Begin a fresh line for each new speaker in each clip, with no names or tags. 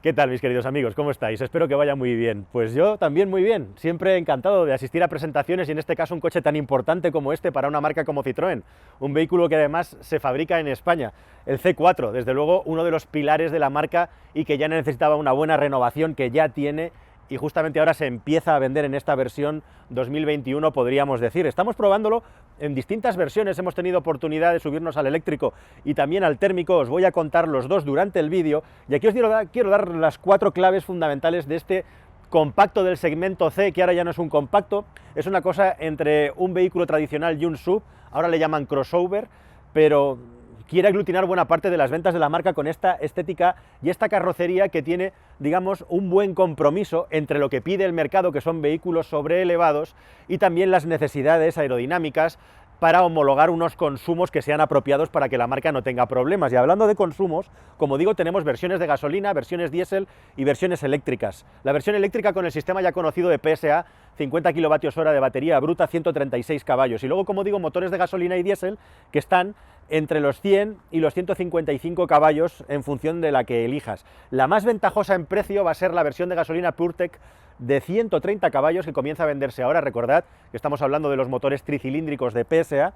¿Qué tal, mis queridos amigos? ¿Cómo estáis? Espero que vaya muy bien. Pues yo también muy bien. Siempre encantado de asistir a presentaciones y en este caso un coche tan importante como este para una marca como Citroën. Un vehículo que además se fabrica en España. El C4, desde luego uno de los pilares de la marca y que ya necesitaba una buena renovación, que ya tiene, y justamente ahora se empieza a vender en esta versión 2021, podríamos decir. Estamos probándolo en distintas versiones, hemos tenido oportunidad de subirnos al eléctrico y también al térmico. Os voy a contar los dos durante el vídeo y aquí os quiero dar las 4 claves fundamentales de este compacto del segmento C, que ahora ya no es un compacto, es una cosa entre un vehículo tradicional y un SUV, ahora le llaman crossover, pero quiere aglutinar buena parte de las ventas de la marca con esta estética y esta carrocería que tiene, digamos, un buen compromiso entre lo que pide el mercado, que son vehículos sobreelevados, y también las necesidades aerodinámicas para homologar unos consumos que sean apropiados para que la marca no tenga problemas. Y hablando de consumos, como digo, tenemos versiones de gasolina, versiones diésel y versiones eléctricas. La versión eléctrica con el sistema ya conocido de PSA, 50 kWh de batería bruta, 136 caballos. Y luego, como digo, motores de gasolina y diésel que están entre los 100 y los 155 caballos en función de la que elijas. La más ventajosa en precio va a ser la versión de gasolina PureTech de 130 caballos que comienza a venderse ahora. Recordad que estamos hablando de los motores tricilíndricos de PSA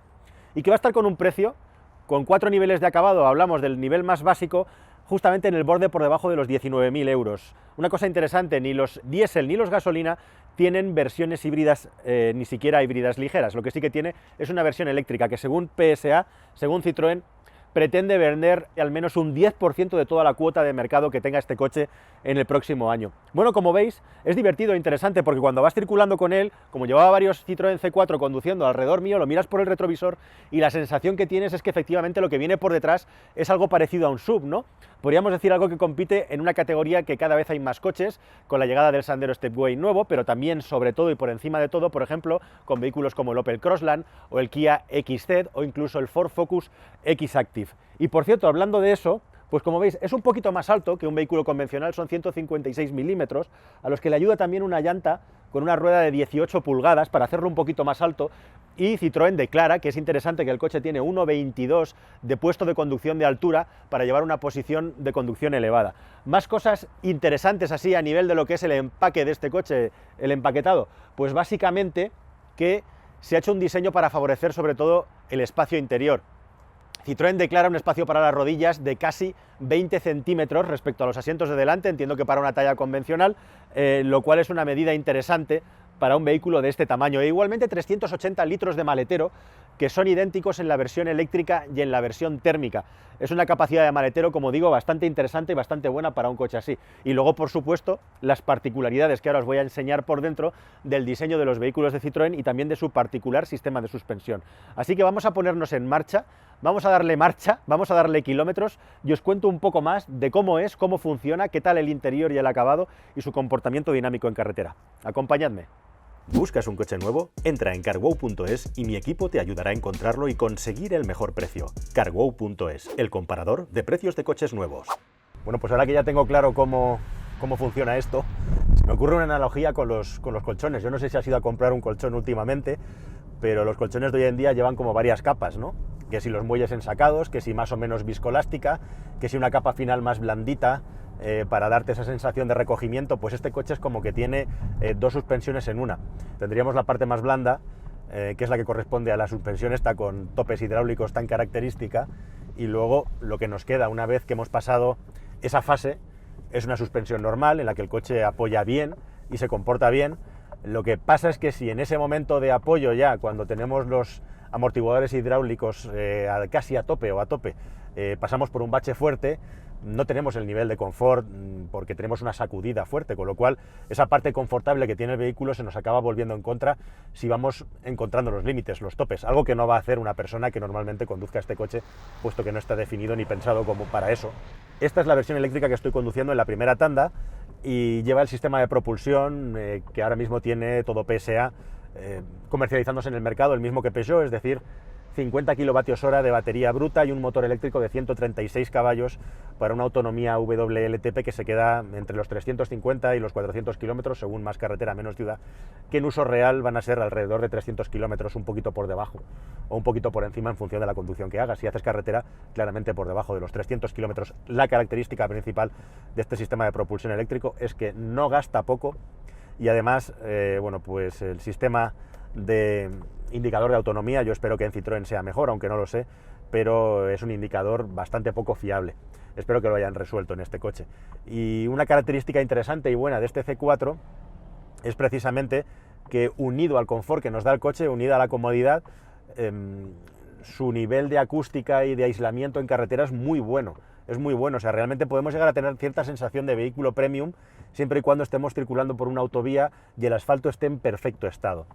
y que va a estar con un precio, con 4 niveles de acabado. Hablamos del nivel más básico, justamente en el borde por debajo de los 19.000 euros. Una cosa interesante, ni los diésel ni los gasolina tienen versiones híbridas, ni siquiera híbridas ligeras. Lo que sí que tiene es una versión eléctrica que, según PSA, según Citroën, pretende vender al menos un 10% de toda la cuota de mercado que tenga este coche en el próximo año. Bueno, como veis, es divertido e interesante porque cuando vas circulando con él, como llevaba varios Citroën C4 conduciendo alrededor mío, lo miras por el retrovisor y la sensación que tienes es que efectivamente lo que viene por detrás es algo parecido a un SUV, ¿no? Podríamos decir algo que compite en una categoría que cada vez hay más coches, con la llegada del Sandero Stepway nuevo, pero también, sobre todo y por encima de todo, por ejemplo, con vehículos como el Opel Crossland o el Kia XZ o incluso el Ford Focus X-Active. Y por cierto, hablando de eso, pues como veis, es un poquito más alto que un vehículo convencional, son 156 milímetros, a los que le ayuda también una llanta con una rueda de 18 pulgadas para hacerlo un poquito más alto, y Citroën declara que es interesante que el coche tiene 1,22 de puesto de conducción de altura para llevar una posición de conducción elevada. Más cosas interesantes así a nivel de lo que es el empaque de este coche, el empaquetado, pues básicamente que se ha hecho un diseño para favorecer sobre todo el espacio interior. Citroën declara un espacio para las rodillas de casi 20 centímetros respecto a los asientos de delante, entiendo que para una talla convencional, lo cual es una medida interesante para un vehículo de este tamaño. E igualmente 380 litros de maletero, que son idénticos en la versión eléctrica y en la versión térmica. Es una capacidad de maletero, como digo, bastante interesante y bastante buena para un coche así. Y luego, por supuesto, las particularidades que ahora os voy a enseñar por dentro del diseño de los vehículos de Citroën y también de su particular sistema de suspensión. Así que vamos a ponernos en marcha, vamos a darle marcha, vamos a darle kilómetros y os cuento un poco más de cómo es, cómo funciona, qué tal el interior y el acabado y su comportamiento dinámico en carretera. Acompañadme. ¿Buscas un coche nuevo? Entra en carwow.es y mi equipo te ayudará a encontrarlo y conseguir el mejor precio. Carwow.es, el comparador de precios de coches nuevos. Bueno, pues ahora que ya tengo claro cómo funciona esto, se me ocurre una analogía con los colchones. Yo no sé si has ido a comprar un colchón últimamente, pero los colchones de hoy en día llevan como varias capas, ¿no? Que si los muelles ensacados, que si más o menos viscoelástica, que si una capa final más blandita, para darte esa sensación de recogimiento. Pues este coche es como que tiene 2 suspensiones en una. Tendríamos la parte más blanda, que es la que corresponde a la suspensión esta con topes hidráulicos tan característica, y luego lo que nos queda una vez que hemos pasado esa fase es una suspensión normal en la que el coche apoya bien y se comporta bien. Lo que pasa es que si en ese momento de apoyo ya, cuando tenemos los amortiguadores hidráulicos casi a tope o a tope, pasamos por un bache fuerte, no tenemos el nivel de confort porque tenemos una sacudida fuerte, con lo cual esa parte confortable que tiene el vehículo se nos acaba volviendo en contra si vamos encontrando los límites, los topes, algo que no va a hacer una persona que normalmente conduzca este coche, puesto que no está definido ni pensado como para eso. Esta es la versión eléctrica que estoy conduciendo en la primera tanda y lleva el sistema de propulsión que ahora mismo tiene todo PSA comercializándose en el mercado, el mismo que Peugeot, es decir, 50 kWh de batería bruta y un motor eléctrico de 136 caballos para una autonomía WLTP que se queda entre los 350 y los 400 kilómetros, según más carretera, menos ciudad, que en uso real van a ser alrededor de 300 kilómetros, un poquito por debajo o un poquito por encima en función de la conducción que hagas. Si haces carretera, claramente por debajo de los 300 kilómetros. La característica principal de este sistema de propulsión eléctrico es que no gasta poco y además, bueno, pues el sistema de indicador de autonomía, yo espero que en Citroën sea mejor, aunque no lo sé, pero es un indicador bastante poco fiable. Espero que lo hayan resuelto en este coche. Y una característica interesante y buena de este C4 es precisamente que, unido al confort que nos da el coche, unido a la comodidad, su nivel de acústica y de aislamiento en carretera es muy bueno. Es muy bueno, o sea, realmente podemos llegar a tener cierta sensación de vehículo premium siempre y cuando estemos circulando por una autovía y el asfalto esté en perfecto estado.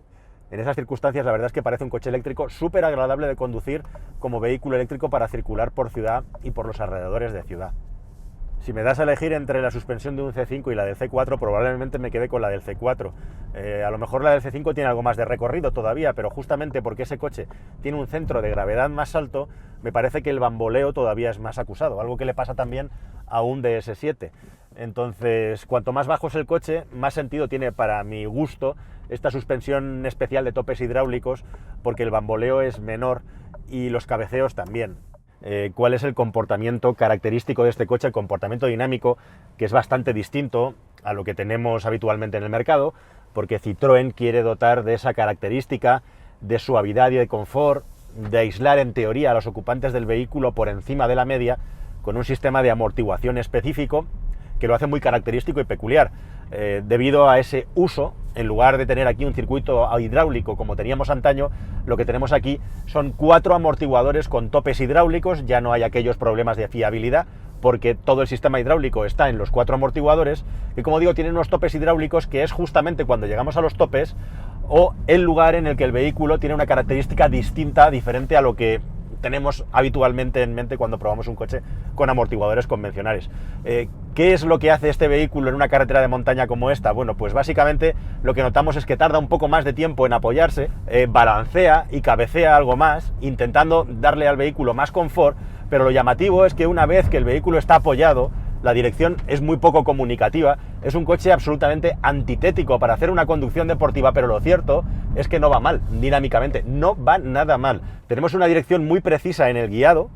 En esas circunstancias, la verdad es que parece un coche eléctrico súper agradable de conducir como vehículo eléctrico para circular por ciudad y por los alrededores de ciudad. Si me das a elegir entre la suspensión de un C5 y la del C4, probablemente me quede con la del C4. A lo mejor la del C5 tiene algo más de recorrido todavía, pero justamente porque ese coche tiene un centro de gravedad más alto, me parece que el bamboleo todavía es más acusado, algo que le pasa también a un DS7. Entonces, cuanto más bajo es el coche, más sentido tiene para mi gusto esta suspensión especial de topes hidráulicos, porque el bamboleo es menor y los cabeceos también. ¿Cuál es el comportamiento característico de este coche? El comportamiento dinámico, que es bastante distinto a lo que tenemos habitualmente en el mercado, porque Citroën quiere dotar de esa característica de suavidad y de confort, de aislar en teoría a los ocupantes del vehículo por encima de la media, con un sistema de amortiguación específico que lo hace muy característico y peculiar. Debido a ese uso, en lugar de tener aquí un circuito hidráulico como teníamos antaño, lo que tenemos aquí son 4 amortiguadores con topes hidráulicos. Ya no hay aquellos problemas de fiabilidad, porque todo el sistema hidráulico está en los 4 amortiguadores, que, como digo, tienen unos topes hidráulicos, que es justamente cuando llegamos a los topes o el lugar en el que el vehículo tiene una característica distinta, diferente a lo que tenemos habitualmente en mente cuando probamos un coche con amortiguadores convencionales. ¿Qué es lo que hace este vehículo en una carretera de montaña como esta? Bueno, pues básicamente lo que notamos es que tarda un poco más de tiempo en apoyarse, balancea y cabecea algo más, intentando darle al vehículo más confort, pero lo llamativo es que una vez que el vehículo está apoyado, la dirección es muy poco comunicativa, es un coche absolutamente antitético para hacer una conducción deportiva, pero lo cierto es que no va mal, dinámicamente, no va nada mal. Tenemos una dirección muy precisa en el guiado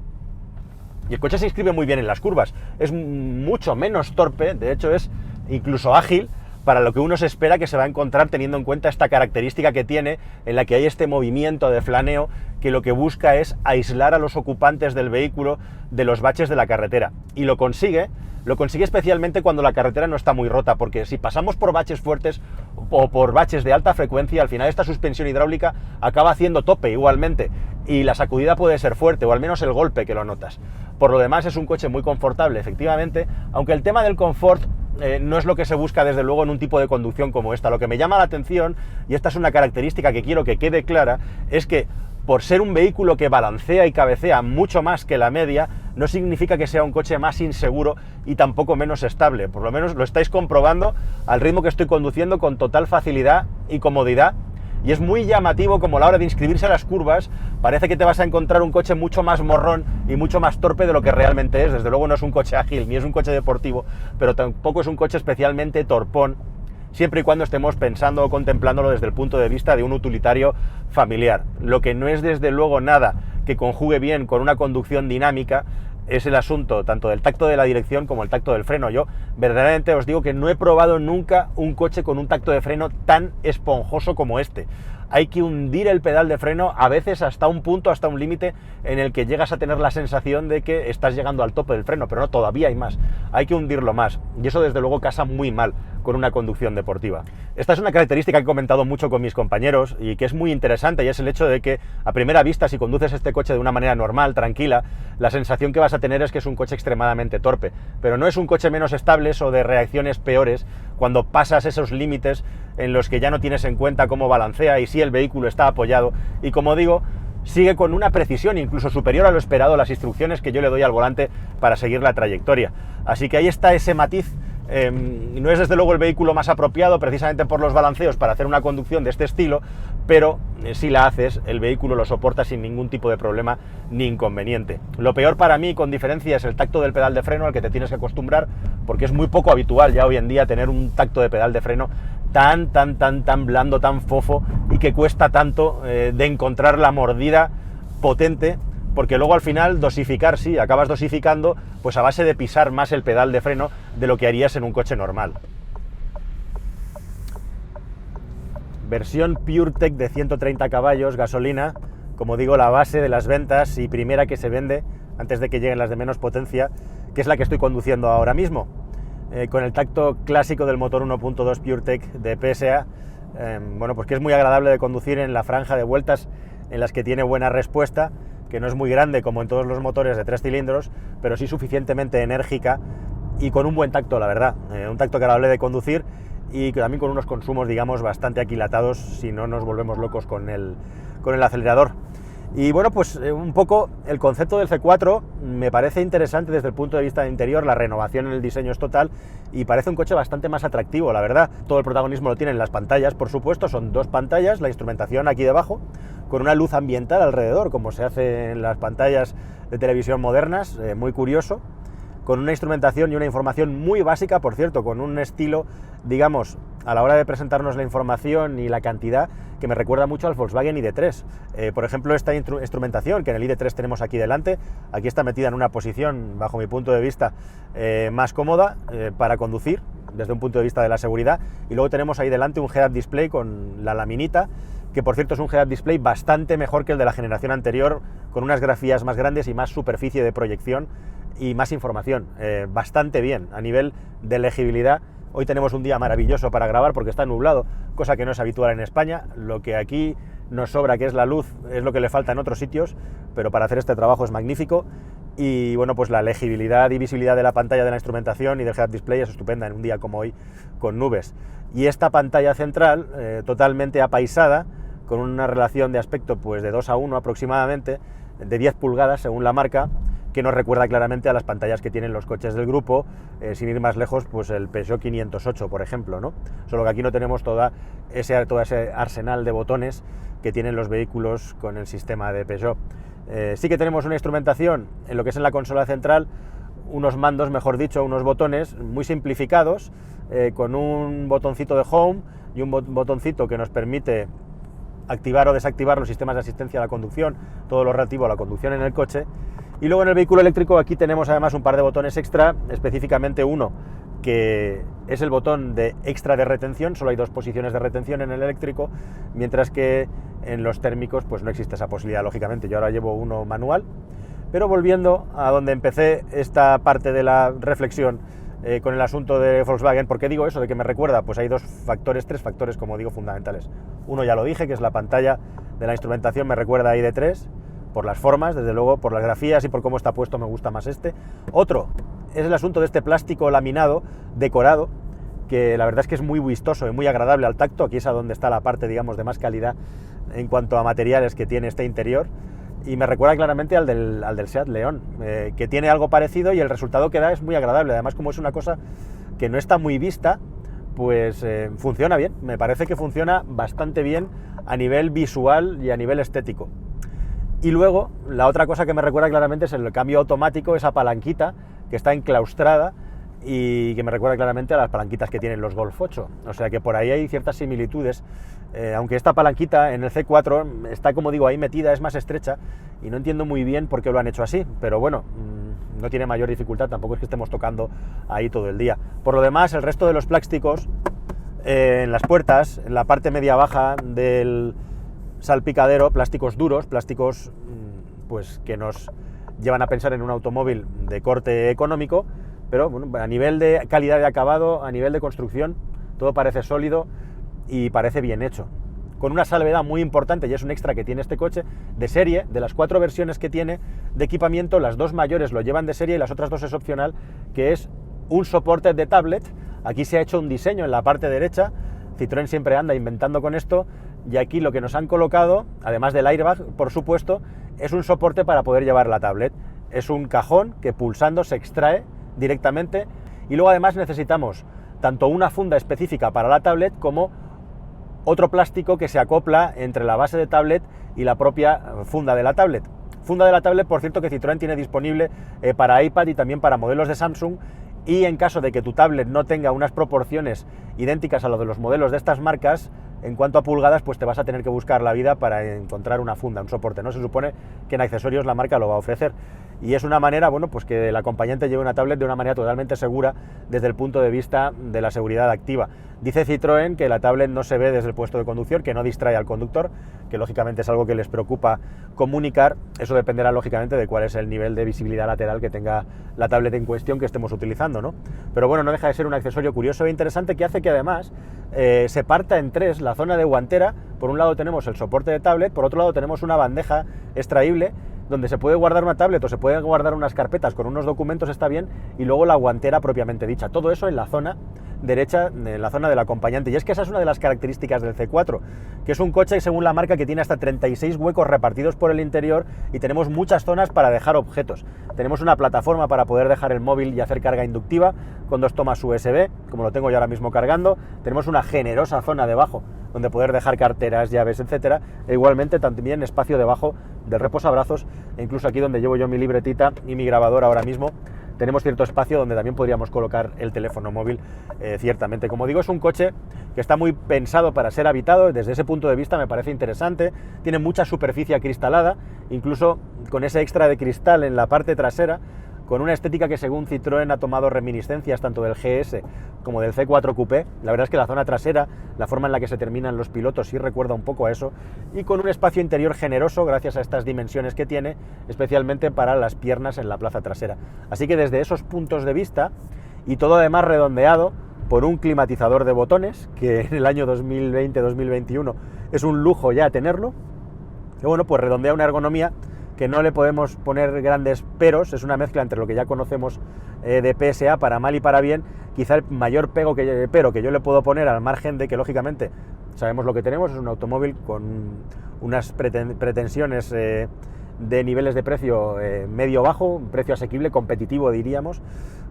y el coche se inscribe muy bien en las curvas, es mucho menos torpe, de hecho es incluso ágil para lo que uno se espera que se va a encontrar, teniendo en cuenta esta característica que tiene, en la que hay este movimiento de flaneo que lo que busca es aislar a los ocupantes del vehículo de los baches de la carretera. Y lo consigue especialmente cuando la carretera no está muy rota, porque si pasamos por baches fuertes o por baches de alta frecuencia, al final esta suspensión hidráulica acaba haciendo tope igualmente, y la sacudida puede ser fuerte, o al menos el golpe que lo notas. Por lo demás es un coche muy confortable, efectivamente, aunque el tema del confort no es lo que se busca desde luego en un tipo de conducción como esta. Lo que me llama la atención, y esta es una característica que quiero que quede clara, es que por ser un vehículo que balancea y cabecea mucho más que la media, no significa que sea un coche más inseguro y tampoco menos estable. Por lo menos lo estáis comprobando al ritmo que estoy conduciendo con total facilidad y comodidad. Y es muy llamativo como a la hora de inscribirse a las curvas parece que te vas a encontrar un coche mucho más morrón y mucho más torpe de lo que realmente es. Desde luego no es un coche ágil ni es un coche deportivo, pero tampoco es un coche especialmente torpón, siempre y cuando estemos pensando o contemplándolo desde el punto de vista de un utilitario familiar. Lo que no es desde luego nada que conjugue bien con una conducción dinámica es el asunto tanto del tacto de la dirección como el tacto del freno. Yo verdaderamente os digo que no he probado nunca un coche con un tacto de freno tan esponjoso como este. Hay que hundir el pedal de freno a veces hasta un punto, hasta un límite en el que llegas a tener la sensación de que estás llegando al tope del freno, pero no, todavía hay más, hay que hundirlo más, y eso desde luego casa muy mal con una conducción deportiva. Esta es una característica que he comentado mucho con mis compañeros y que es muy interesante, y es el hecho de que a primera vista, si conduces este coche de una manera normal, tranquila, la sensación que vas a tener es que es un coche extremadamente torpe, pero no es un coche menos estable o de reacciones peores cuando pasas esos límites en los que ya no tienes en cuenta cómo balancea y si el vehículo está apoyado, y como digo, sigue con una precisión incluso superior a lo esperado las instrucciones que yo le doy al volante para seguir la trayectoria. Así que ahí está ese matiz. No es desde luego el vehículo más apropiado precisamente por los balanceos para hacer una conducción de este estilo, pero si la haces, el vehículo lo soporta sin ningún tipo de problema ni inconveniente. Lo peor para mí, con diferencia, es el tacto del pedal de freno al que te tienes que acostumbrar, porque es muy poco habitual ya hoy en día tener un tacto de pedal de freno tan blando, tan fofo, y que cuesta tanto de encontrar la mordida potente, porque luego al final dosificar, sí, acabas dosificando pues a base de pisar más el pedal de freno de lo que harías en un coche normal. Versión PureTech de 130 caballos, gasolina, como digo, la base de las ventas y primera que se vende antes de que lleguen las de menos potencia, que es la que estoy conduciendo ahora mismo, con el tacto clásico del motor 1.2 PureTech de PSA, bueno, pues que es muy agradable de conducir en la franja de vueltas en las que tiene buena respuesta, que no es muy grande como en todos los motores de 3 cilindros, pero sí suficientemente enérgica y con un buen tacto, la verdad, un tacto agradable de conducir, y también con unos consumos, digamos, bastante aquilatados si no nos volvemos locos con el acelerador. Y bueno, pues un poco el concepto del C4 me parece interesante desde el punto de vista de interior, la renovación en el diseño es total y parece un coche bastante más atractivo, la verdad. Todo el protagonismo lo tienen las pantallas, por supuesto, son 2 pantallas, la instrumentación aquí debajo, con una luz ambiental alrededor, como se hace en las pantallas de televisión modernas, muy curioso, con una instrumentación y una información muy básica, por cierto, con un estilo, digamos, a la hora de presentarnos la información y la cantidad, que me recuerda mucho al Volkswagen ID3. Por ejemplo, esta instrumentación que en el ID3 tenemos aquí delante, aquí está metida en una posición, bajo mi punto de vista, más cómoda para conducir, desde un punto de vista de la seguridad, y luego tenemos ahí delante un head-up display con la laminita, que por cierto es un head-up display bastante mejor que el de la generación anterior, con unas grafías más grandes y más superficie de proyección y más información, bastante bien a nivel de legibilidad. Hoy tenemos un día maravilloso para grabar porque está nublado, cosa que no es habitual en España. Lo que aquí nos sobra, que es la luz, es lo que le falta en otros sitios, pero para hacer este trabajo es magnífico. Y bueno, pues la legibilidad y visibilidad de la pantalla de la instrumentación y del head-up display es estupenda en un día como hoy con nubes. Y esta pantalla central, totalmente apaisada, con una relación de aspecto pues de 2:1 aproximadamente, de 10 pulgadas según la marca, que nos recuerda claramente a las pantallas que tienen los coches del grupo, sin ir más lejos, pues el Peugeot 508, por ejemplo, ¿no? Solo que aquí no tenemos todo ese arsenal de botones que tienen los vehículos con el sistema de Peugeot. Sí que tenemos una instrumentación en lo que es en la consola central, unos mandos, mejor dicho, unos botones muy simplificados, con un botoncito de home y un botoncito que nos permite activar o desactivar los sistemas de asistencia a la conducción, todo lo relativo a la conducción en el coche. Y luego en el vehículo eléctrico aquí tenemos además un par de botones extra, específicamente uno que es el botón de extra de retención, solo hay 2 posiciones de retención en el eléctrico, mientras que en los térmicos pues no existe esa posibilidad, lógicamente. Yo ahora llevo uno manual, pero volviendo a donde empecé esta parte de la reflexión con el asunto de Volkswagen, ¿por qué digo eso? ¿De que me recuerda? Pues hay 3 factores, como digo, fundamentales. Uno ya lo dije, que es la pantalla de la instrumentación, me recuerda a ID3, por las formas, desde luego, por las grafías y por cómo está puesto me gusta más este. Otro es el asunto de este plástico laminado, decorado, que la verdad es que es muy vistoso y muy agradable al tacto. Aquí es a donde está la parte, digamos, de más calidad en cuanto a materiales que tiene este interior, y me recuerda claramente al del Seat León, que tiene algo parecido, y el resultado que da es muy agradable. Además, como es una cosa que no está muy vista, pues funciona bien. Me parece que funciona bastante bien a nivel visual y a nivel estético. Y luego, la otra cosa que me recuerda claramente es el cambio automático, esa palanquita que está enclaustrada y que me recuerda claramente a las palanquitas que tienen los Golf 8. O sea que por ahí hay ciertas similitudes, aunque esta palanquita en el C4 está, como digo, ahí metida, es más estrecha, y no entiendo muy bien por qué lo han hecho así, pero bueno, no tiene mayor dificultad, tampoco es que estemos tocando ahí todo el día. Por lo demás, el resto de los plásticos en las puertas, en la parte media-baja del salpicadero, plásticos duros, plásticos pues que nos llevan a pensar en un automóvil de corte económico, pero bueno, a nivel de calidad de acabado, a nivel de construcción, todo parece sólido y parece bien hecho. Con una salvedad muy importante, y es un extra que tiene este coche, de serie, de las 4 versiones que tiene de equipamiento, las 2 mayores lo llevan de serie y las otras 2 es opcional, que es un soporte de tablet. Aquí se ha hecho un diseño en la parte derecha, Citroën siempre anda inventando con esto, y aquí lo que nos han colocado, además del airbag, por supuesto, es un soporte para poder llevar la tablet. Es un cajón que pulsando se extrae directamente, y luego además necesitamos tanto una funda específica para la tablet como otro plástico que se acopla entre la base de tablet y la propia funda de la tablet. Funda de la tablet, por cierto, que Citroën tiene disponible para iPad y también para modelos de Samsung, y en caso de que tu tablet no tenga unas proporciones idénticas a lo de los modelos de estas marcas, en cuanto a pulgadas, pues te vas a tener que buscar la vida para encontrar una funda, un soporte, ¿no? Se supone que en accesorios la marca lo va a ofrecer. Y es una manera, bueno, pues que el acompañante lleve una tablet de una manera totalmente segura desde el punto de vista de la seguridad activa. Dice Citroën que la tablet no se ve desde el puesto de conducción, que no distrae al conductor, que lógicamente es algo que les preocupa comunicar. Eso dependerá lógicamente de cuál es el nivel de visibilidad lateral que tenga la tablet en cuestión que estemos utilizando, ¿no? Pero bueno, no deja de ser un accesorio curioso e interesante que hace que además se parta en tres la zona de guantera. Por un lado tenemos el soporte de tablet, por otro lado tenemos una bandeja extraíble donde se puede guardar una tablet o se pueden guardar unas carpetas con unos documentos, está bien, y luego la guantera propiamente dicha. Todo eso en la zona derecha, en la zona del acompañante. Y es que esa es una de las características del C4, que es un coche, según la marca, que tiene hasta 36 huecos repartidos por el interior y tenemos muchas zonas para dejar objetos. Tenemos una plataforma para poder dejar el móvil y hacer carga inductiva con 2 tomas USB, como lo tengo yo ahora mismo cargando. Tenemos una generosa zona debajo donde poder dejar carteras, llaves, etcétera, e igualmente también espacio debajo del reposabrazos, e incluso aquí donde llevo yo mi libretita y mi grabador ahora mismo, tenemos cierto espacio donde también podríamos colocar el teléfono móvil, ciertamente. Como digo, es un coche que está muy pensado para ser habitado, desde ese punto de vista me parece interesante, tiene mucha superficie acristalada, incluso con ese extra de cristal en la parte trasera, con una estética que según Citroën ha tomado reminiscencias tanto del GS como del C4 Coupé. La verdad es que la zona trasera, la forma en la que se terminan los pilotos sí recuerda un poco a eso, y con un espacio interior generoso gracias a estas dimensiones que tiene, especialmente para las piernas en la plaza trasera. Así que desde esos puntos de vista, y todo además redondeado por un climatizador de botones, que en el año 2020-2021 es un lujo ya tenerlo, que bueno, pues redondea una ergonomía que no le podemos poner grandes peros. Es una mezcla entre lo que ya conocemos de PSA, para mal y para bien. Quizá el mayor pero que yo le puedo poner, al margen de que lógicamente sabemos lo que tenemos, es un automóvil con unas pretensiones de niveles de precio medio-bajo, un precio asequible, competitivo diríamos,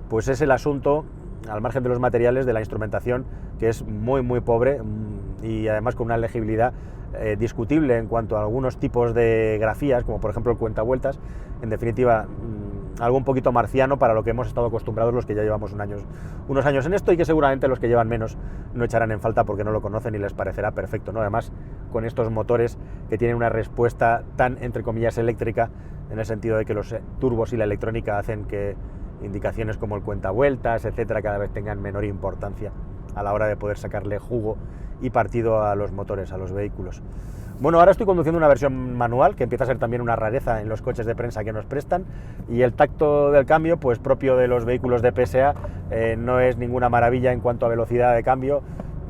pues es el asunto, al margen de los materiales, de la instrumentación, que es muy muy pobre y además con una legibilidad discutible en cuanto a algunos tipos de grafías, como por ejemplo el cuentavueltas. En definitiva, algo un poquito marciano para lo que hemos estado acostumbrados los que ya llevamos unos años en esto, y que seguramente los que llevan menos no echarán en falta porque no lo conocen y les parecerá perfecto, ¿no? Además, con estos motores que tienen una respuesta tan, entre comillas, eléctrica, en el sentido de que los turbos y la electrónica hacen que indicaciones como el cuentavueltas, etcétera, cada vez tengan menor importancia a la hora de poder sacarle jugo y partido a los motores, a los vehículos. Bueno, ahora estoy conduciendo una versión manual, que empieza a ser también una rareza en los coches de prensa que nos prestan, y el tacto del cambio, pues propio de los vehículos de PSA, no es ninguna maravilla en cuanto a velocidad de cambio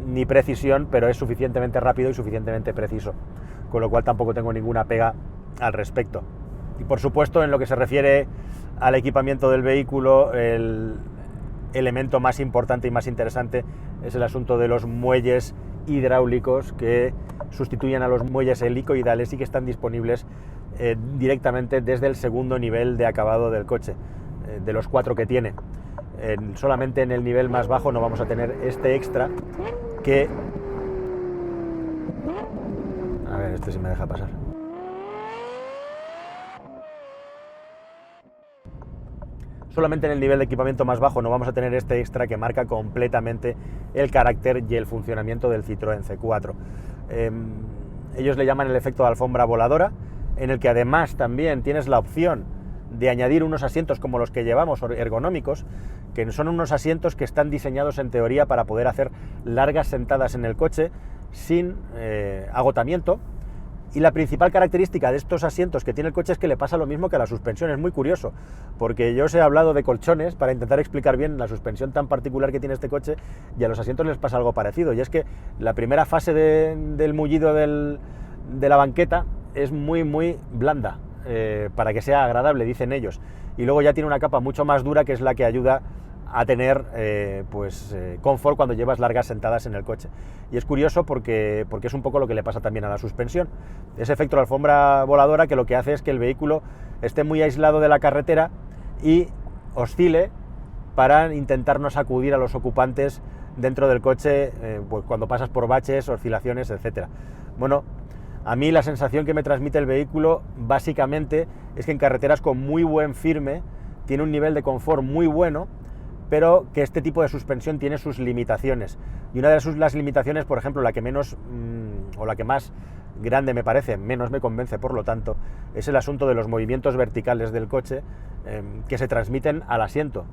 ni precisión, pero es suficientemente rápido y suficientemente preciso, con lo cual tampoco tengo ninguna pega al respecto. Y por supuesto, en lo que se refiere al equipamiento del vehículo, el elemento más importante y más interesante es el asunto de los muelles hidráulicos, que sustituyen a los muelles helicoidales y que están disponibles directamente desde el segundo nivel de acabado del coche, de los 4 que tiene. Solamente en el nivel más bajo no vamos a tener este extra que... A ver, este sí me deja pasar. Solamente en el nivel de equipamiento más bajo no vamos a tener este extra que marca completamente el carácter y el funcionamiento del Citroën C4. Ellos le llaman el efecto de alfombra voladora, en el que además también tienes la opción de añadir unos asientos como los que llevamos, ergonómicos, que son unos asientos que están diseñados en teoría para poder hacer largas sentadas en el coche sin agotamiento. Y la principal característica de estos asientos que tiene el coche es que le pasa lo mismo que a la suspensión. Es muy curioso, porque yo os he hablado de colchones para intentar explicar bien la suspensión tan particular que tiene este coche, y a los asientos les pasa algo parecido, y es que la primera fase del mullido de la banqueta es muy muy blanda, para que sea agradable, dicen ellos, y luego ya tiene una capa mucho más dura, que es la que ayuda a tener confort cuando llevas largas sentadas en el coche. Y es curioso porque es un poco lo que le pasa también a la suspensión. Ese efecto de alfombra voladora, que lo que hace es que el vehículo esté muy aislado de la carretera y oscile para intentar no sacudir a los ocupantes dentro del coche, pues cuando pasas por baches, oscilaciones, etc. Bueno, a mí la sensación que me transmite el vehículo básicamente es que en carreteras con muy buen firme tiene un nivel de confort muy bueno, pero que este tipo de suspensión tiene sus limitaciones. Y una de las limitaciones, por ejemplo, la que menos o la que más grande me parece, menos me convence, por lo tanto, es el asunto de los movimientos verticales del coche que se transmiten al asiento.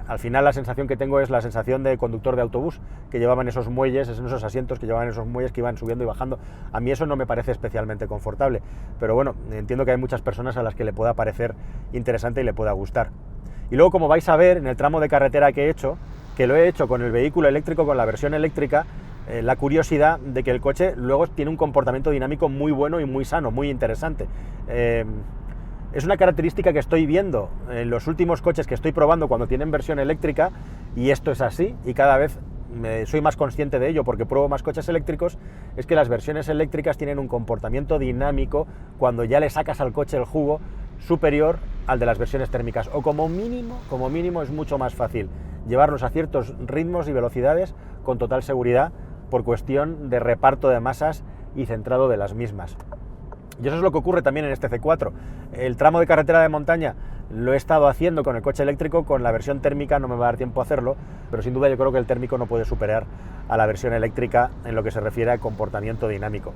Al final la sensación que tengo es la sensación de conductor de autobús, que llevaban esos muelles, esos asientos que llevaban esos muelles que iban subiendo y bajando. A mí eso no me parece especialmente confortable, pero bueno, entiendo que hay muchas personas a las que le pueda parecer interesante y le pueda gustar. Y luego, como vais a ver en el tramo de carretera que he hecho, que lo he hecho con el vehículo eléctrico, con la versión eléctrica, la curiosidad de que el coche luego tiene un comportamiento dinámico muy bueno y muy sano, muy interesante. Es una característica que estoy viendo en los últimos coches que estoy probando cuando tienen versión eléctrica, y esto es así, y cada vez soy más consciente de ello porque pruebo más coches eléctricos, es que las versiones eléctricas tienen un comportamiento dinámico cuando ya le sacas al coche el jugo superior al de las versiones térmicas, o como mínimo es mucho más fácil llevarlos a ciertos ritmos y velocidades con total seguridad por cuestión de reparto de masas y centrado de las mismas. Y eso es lo que ocurre también en este C4. El tramo de carretera de montaña lo he estado haciendo con el coche eléctrico, con la versión térmica no me va a dar tiempo a hacerlo, pero sin duda yo creo que el térmico no puede superar a la versión eléctrica en lo que se refiere a comportamiento dinámico.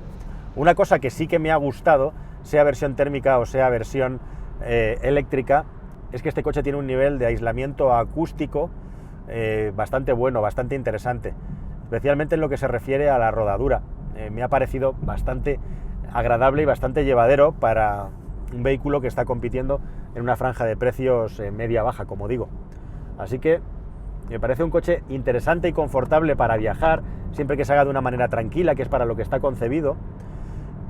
Una cosa que sí que me ha gustado, sea versión térmica o sea versión eléctrica, es que este coche tiene un nivel de aislamiento acústico bastante bueno, bastante interesante, especialmente en lo que se refiere a la rodadura. Me ha parecido bastante agradable y bastante llevadero para un vehículo que está compitiendo en una franja de precios media-baja, como digo. Así que me parece un coche interesante y confortable para viajar, siempre que se haga de una manera tranquila, que es para lo que está concebido.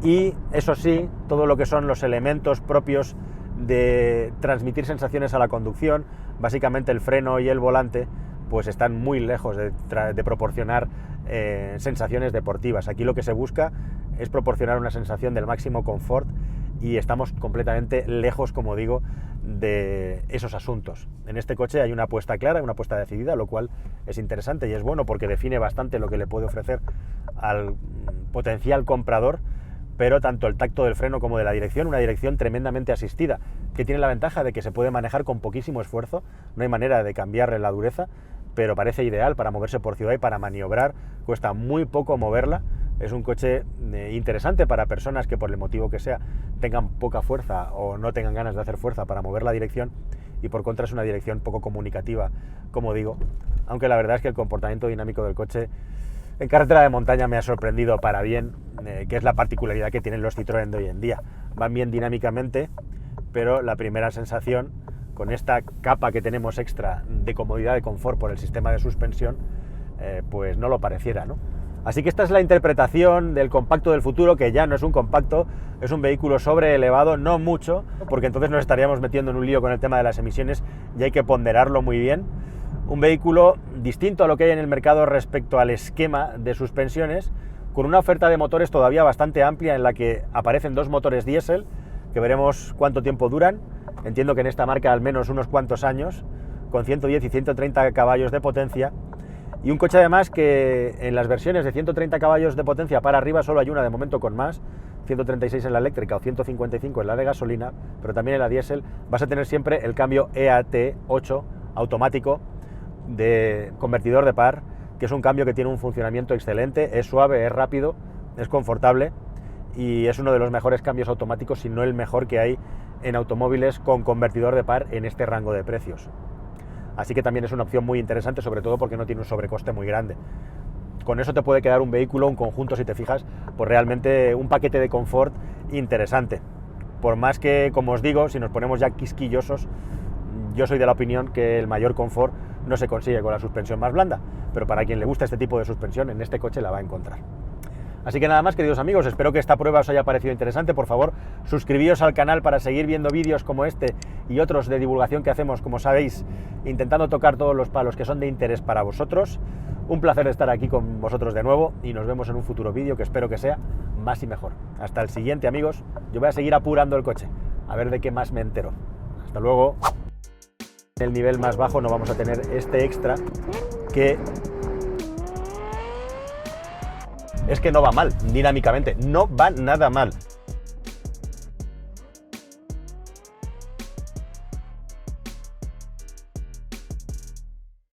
Y eso sí, todo lo que son los elementos propios de transmitir sensaciones a la conducción, básicamente el freno y el volante, pues están muy lejos de proporcionar sensaciones deportivas. Aquí lo que se busca es proporcionar una sensación del máximo confort y estamos completamente lejos, como digo, de esos asuntos. En este coche hay una apuesta clara, una apuesta decidida, lo cual es interesante y es bueno porque define bastante lo que le puede ofrecer al potencial comprador, pero tanto el tacto del freno como de la dirección, una dirección tremendamente asistida, que tiene la ventaja de que se puede manejar con poquísimo esfuerzo, no hay manera de cambiarle la dureza, pero parece ideal para moverse por ciudad y para maniobrar, cuesta muy poco moverla. Es un coche interesante para personas que por el motivo que sea tengan poca fuerza o no tengan ganas de hacer fuerza para mover la dirección, y por contra es una dirección poco comunicativa, como digo, aunque la verdad es que el comportamiento dinámico del coche en carretera de montaña me ha sorprendido para bien, que es la particularidad que tienen los Citroën de hoy en día. Van bien dinámicamente, pero la primera sensación, con esta capa que tenemos extra de comodidad, de confort por el sistema de suspensión, pues no lo pareciera, ¿no? Así que esta es la interpretación del compacto del futuro, que ya no es un compacto, es un vehículo sobreelevado, no mucho, porque entonces nos estaríamos metiendo en un lío con el tema de las emisiones y hay que ponderarlo muy bien. Un vehículo distinto a lo que hay en el mercado respecto al esquema de suspensiones, con una oferta de motores todavía bastante amplia en la que aparecen dos motores diésel, que veremos cuánto tiempo duran, entiendo que en esta marca al menos unos cuantos años, con 110 y 130 caballos de potencia, y un coche además que en las versiones de 130 caballos de potencia para arriba solo hay una de momento con más, 136 en la eléctrica o 155 en la de gasolina, pero también en la diésel vas a tener siempre el cambio EAT8 automático de convertidor de par, que es un cambio que tiene un funcionamiento excelente, es suave, es rápido, es confortable y es uno de los mejores cambios automáticos, si no el mejor que hay en automóviles con convertidor de par en este rango de precios. Así que también es una opción muy interesante, sobre todo porque no tiene un sobrecoste muy grande. Con eso te puede quedar un vehículo, un conjunto, si te fijas, pues realmente un paquete de confort interesante. Por más que, como os digo, si nos ponemos ya quisquillosos, yo soy de la opinión que el mayor confort no se consigue con la suspensión más blanda, pero para quien le gusta este tipo de suspensión, en este coche la va a encontrar. Así que nada más, queridos amigos, espero que esta prueba os haya parecido interesante. Por favor, suscribíos al canal para seguir viendo vídeos como este y otros de divulgación que hacemos, como sabéis, intentando tocar todos los palos que son de interés para vosotros. Un placer estar aquí con vosotros de nuevo y nos vemos en un futuro vídeo que espero que sea más y mejor. Hasta el siguiente, amigos. Yo voy a seguir apurando el coche, a ver de qué más me entero. Hasta luego. En el nivel más bajo no vamos a tener este extra que no va mal, dinámicamente, no va nada mal.